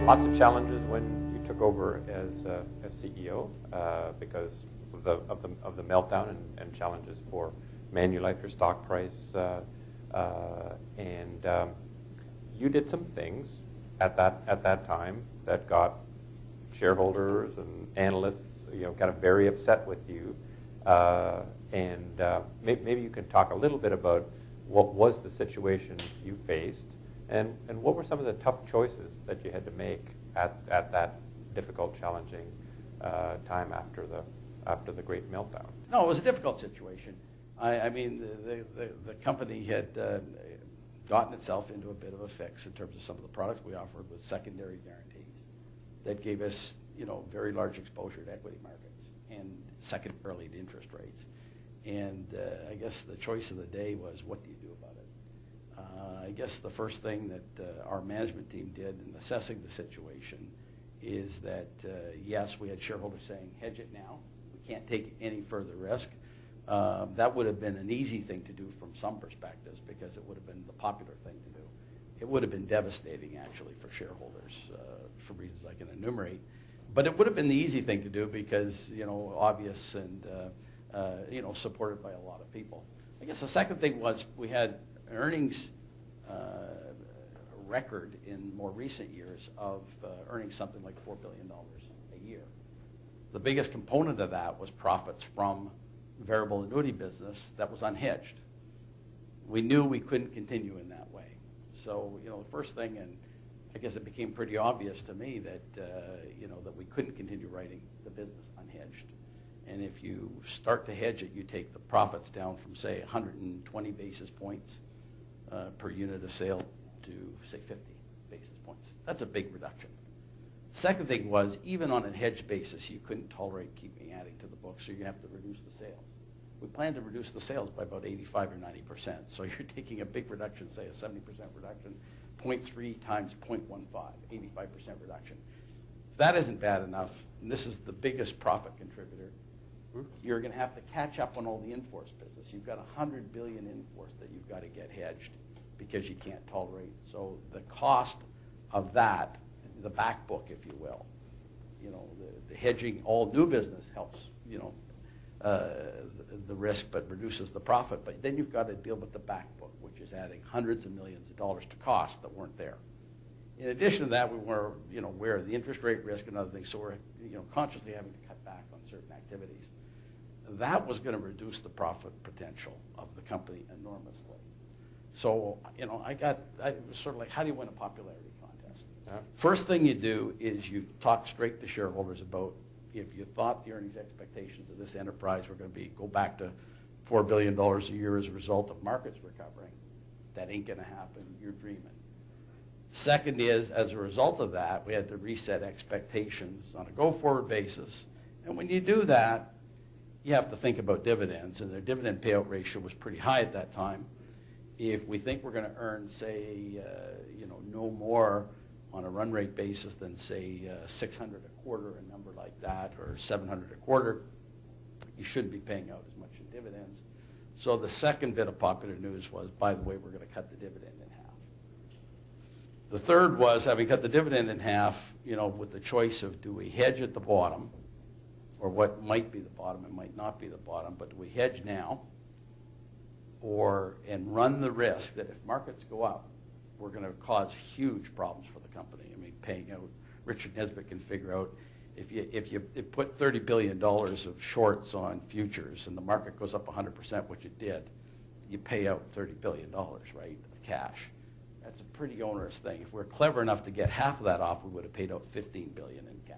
lots of challenges when you took over as CEO because of the meltdown and challenges for Manulife, your stock price, and you did some things at that time that got shareholders and analysts, kind of very upset with you. Maybe you can talk a little bit about what was the situation you faced, and what were some of the tough choices that you had to make at that difficult, challenging time after the great meltdown. No, it was a difficult situation. I mean, the company had gotten itself into a bit of a fix in terms of some of the products we offered with secondary guarantees that gave us, very large exposure to equity markets and secondarily to interest rates. And I guess the choice of the day was, what do you do about it? I guess the first thing that our management team did in assessing the situation is that, yes, we had shareholders saying, hedge it now. We can't take any further risk. That would have been an easy thing to do from some perspectives because it would have been the popular thing to do. It would have been devastating, actually, for shareholders for reasons I can enumerate. But it would have been the easy thing to do because, obvious and, supported by a lot of people. I guess the second thing was we had an earnings record in more recent years of earning something like $4 billion a year. The biggest component of that was profits from variable annuity business that was unhedged. We knew we couldn't continue in that way. So, the first thing, and I guess it became pretty obvious to me that, that we couldn't continue writing the business unhedged. And if you start to hedge it, you take the profits down from, say, 120 basis points per unit of sale to, say, 50 basis points. That's a big reduction. Second thing was, even on a hedged basis, you couldn't tolerate keeping adding to the book, so you have to reduce the sales. We plan to reduce the sales by about 85 or 90%. So you're taking a big reduction, say a 70% reduction, 0.3 times 0.15, 85% reduction. If that isn't bad enough, and this is the biggest profit contributor, you're going to have to catch up on all the in-force business. You've got $100 billion in-force that you've got to get hedged because you can't tolerate. So the cost of that, the back book, if you will, the hedging all new business helps, the risk but reduces the profit. But then you've got to deal with the back book, which is adding hundreds of millions of dollars to costs that weren't there. In addition to that, we were, aware of the interest rate risk and other things, so we're, consciously having to cut back on certain activities. That was going to reduce the profit potential of the company enormously. So, I was sort of like, how do you win a popularity contest? First thing you do is you talk straight to shareholders about if you thought the earnings expectations of this enterprise were going to go back to $4 billion a year as a result of markets recovering. That ain't going to happen. You're dreaming. Second is, as a result of that, we had to reset expectations on a go-forward basis. And when you do that, you have to think about dividends, and their dividend payout ratio was pretty high at that time. If we think we're going to earn, say, no more on a run rate basis than, say, 600 a quarter, a number like that, or 700 a quarter, you shouldn't be paying out as much in dividends. So the second bit of popular news was, by the way, we're going to cut the dividend in half. The third was, having cut the dividend in half, with the choice of do we hedge at the bottom, or what might be the bottom and might not be the bottom, but do we hedge now, and run the risk that if markets go up, we're going to cause huge problems for the company. I mean, paying out, Richard Nesbitt can figure out, if you put $30 billion of shorts on futures and the market goes up 100%, which it did, you pay out $30 billion, right, of cash. That's a pretty onerous thing. If we're clever enough to get half of that off, we would have paid out $15 billion in cash.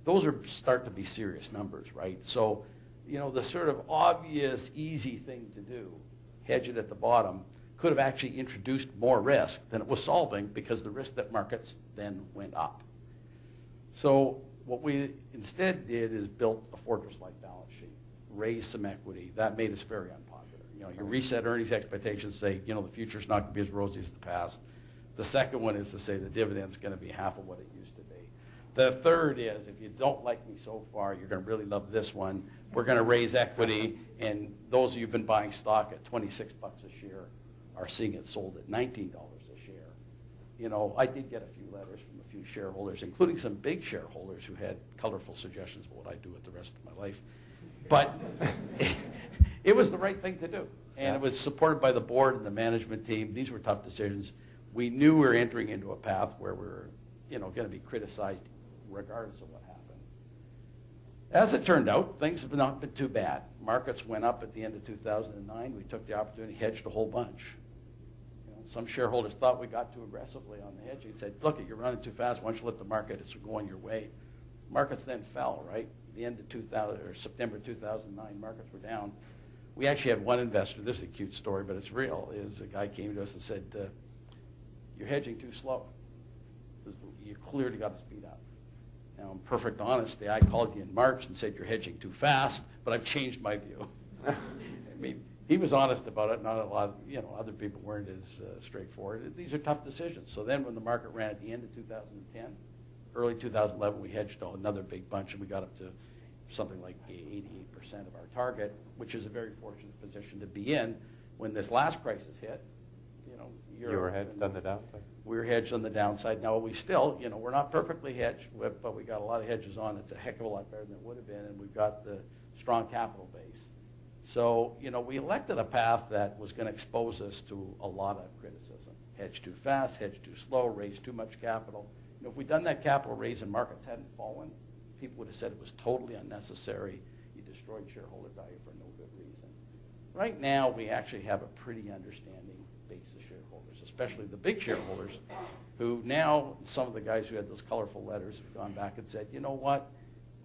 Those start to be serious numbers, right? So, the sort of obvious, easy thing to do, hedge it at the bottom, could have actually introduced more risk than it was solving because the risk that markets then went up. So what we instead did is built a fortress-like balance sheet, raised some equity. That made us very unpopular. You reset earnings expectations, say, the future's not going to be as rosy as the past. The second one is to say the dividend's going to be half of what it used to be. The third is, if you don't like me so far, you're going to really love this one. We're going to raise equity, and those of you who've been buying stock at $26 a share are seeing it sold at $19 a share. I did get a few letters from a few shareholders, including some big shareholders who had colorful suggestions about what I do with the rest of my life. But it was the right thing to do. And it was supported by the board and the management team. These were tough decisions. We knew we were entering into a path where we were, going to be criticized regardless of what happened. As it turned out, things have not been too bad. Markets went up at the end of 2009. We took the opportunity, hedged a whole bunch. Some shareholders thought we got too aggressively on the hedging. Said, look, you're running too fast. Why don't you let the market go on your way? Markets then fell, right? The end of 2000, or September 2009, markets were down. We actually had one investor, this is a cute story, but it's real, is a guy came to us and said, you're hedging too slow. You clearly got to speed up. Now, in perfect honesty, I called you in March and said you're hedging too fast, but I've changed my view. I mean, he was honest about it. Not a lot of, other people weren't as straightforward. These are tough decisions. So then when the market ran at the end of 2010, early 2011, we hedged another big bunch, and we got up to something like 88% of our target, which is a very fortunate position to be in. When this last crisis hit, you were hedged on the downside? We were hedged on the downside. Now, we still, we're not perfectly hedged, but we got a lot of hedges on. It's a heck of a lot better than it would have been, and we've got the strong capital base. So, we elected a path that was going to expose us to a lot of criticism. Hedge too fast, hedge too slow, raise too much capital. If we'd done that capital raise and markets hadn't fallen, people would have said it was totally unnecessary. You destroyed shareholder value for no good reason. Right now, we actually have a pretty understanding base of shareholders, especially the big shareholders, who now, some of the guys who had those colorful letters have gone back and said, you know what,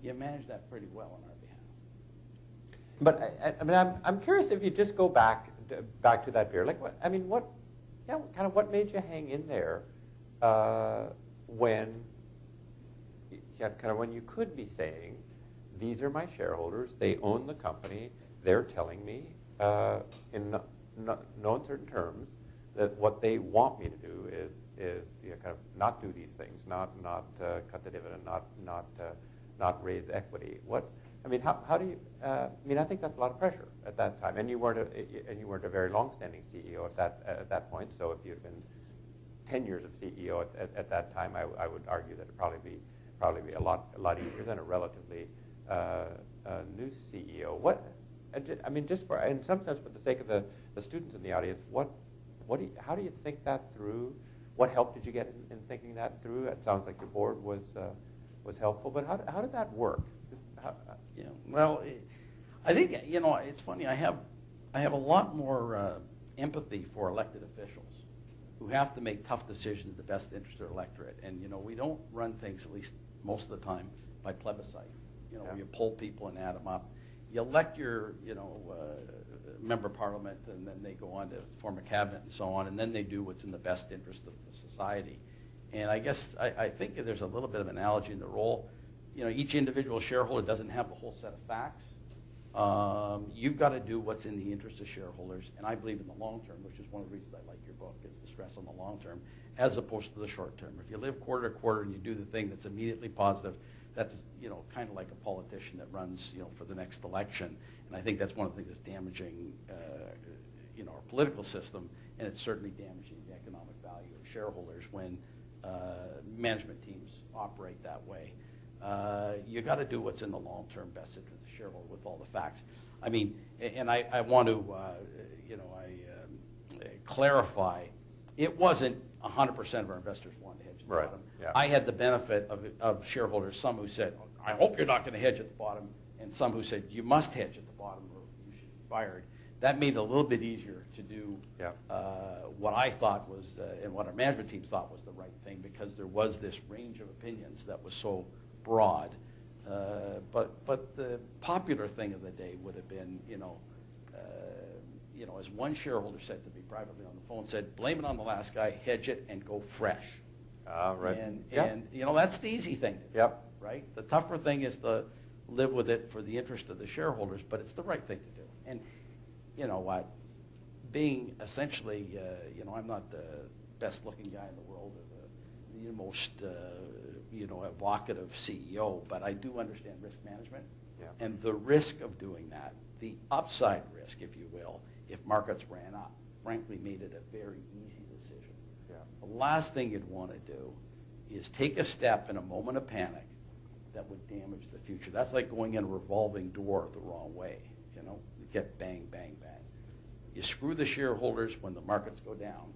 you managed that pretty well on our behalf. But I'm curious if you just go back to that period. Like, what made you hang in there when you could be saying, these are my shareholders, they own the company, they're telling me in no uncertain terms that what they want me to do is kind of not do these things, not cut the dividend, not raise equity. How do you? I think that's a lot of pressure at that time, and you weren't a very long-standing CEO at that point. So if you'd been 10 years of CEO at that time, I would argue that it'd probably be a lot easier than a relatively new CEO. In some sense, for the sake of the students in the audience, how do you think that through? What help did you get in thinking that through? It sounds like your board was helpful, but how did that work? Well, I think it's funny. I have a lot more empathy for elected officials who have to make tough decisions in the best interest of their electorate. And we don't run things, at least most of the time, by plebiscite. You poll people and add them up. You elect your member of parliament, and then they go on to form a cabinet and so on, and then they do what's in the best interest of the society. And I guess I think there's a little bit of analogy in the role. Each individual shareholder doesn't have the whole set of facts. You've got to do what's in the interest of shareholders, and I believe in the long term, which is one of the reasons I like your book, is the stress on the long term, as opposed to the short term. If you live quarter to quarter and you do the thing that's immediately positive, that's kind of like a politician that runs for the next election, and I think that's one of the things that's damaging our political system, and it's certainly damaging the economic value of shareholders when management teams operate that way. You got to do what's in the long-term best interest of the shareholder with all the facts. I want to, clarify. It wasn't 100% of our investors wanted to hedge at the bottom. Yeah. I had the benefit of shareholders, some who said, I hope you're not going to hedge at the bottom, and some who said, you must hedge at the bottom or you should be fired. That made it a little bit easier to do what I thought was, and what our management team thought was the right thing, because there was this range of opinions that was so broad. But the popular thing of the day would have been, as one shareholder said to me privately on the phone, said, blame it on the last guy, hedge it, and go fresh. Right. And that's the easy thing to do, right? The tougher thing is to live with it for the interest of the shareholders, but it's the right thing to do. And you know what? Being essentially, I'm not the best-looking guy in the world or the most, evocative CEO, but I do understand risk management and the risk of doing that, the upside risk, if you will, if markets ran up, frankly made it a very easy decision. Yeah. The last thing you'd want to do is take a step in a moment of panic that would damage the future. That's like going in a revolving door the wrong way. You know, you get bang, bang, bang. You screw the shareholders when the markets go down,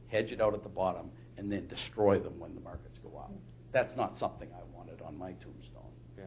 hedge it out at the bottom, and then destroy them when the markets go up. That's not something I wanted on my tombstone. Yeah.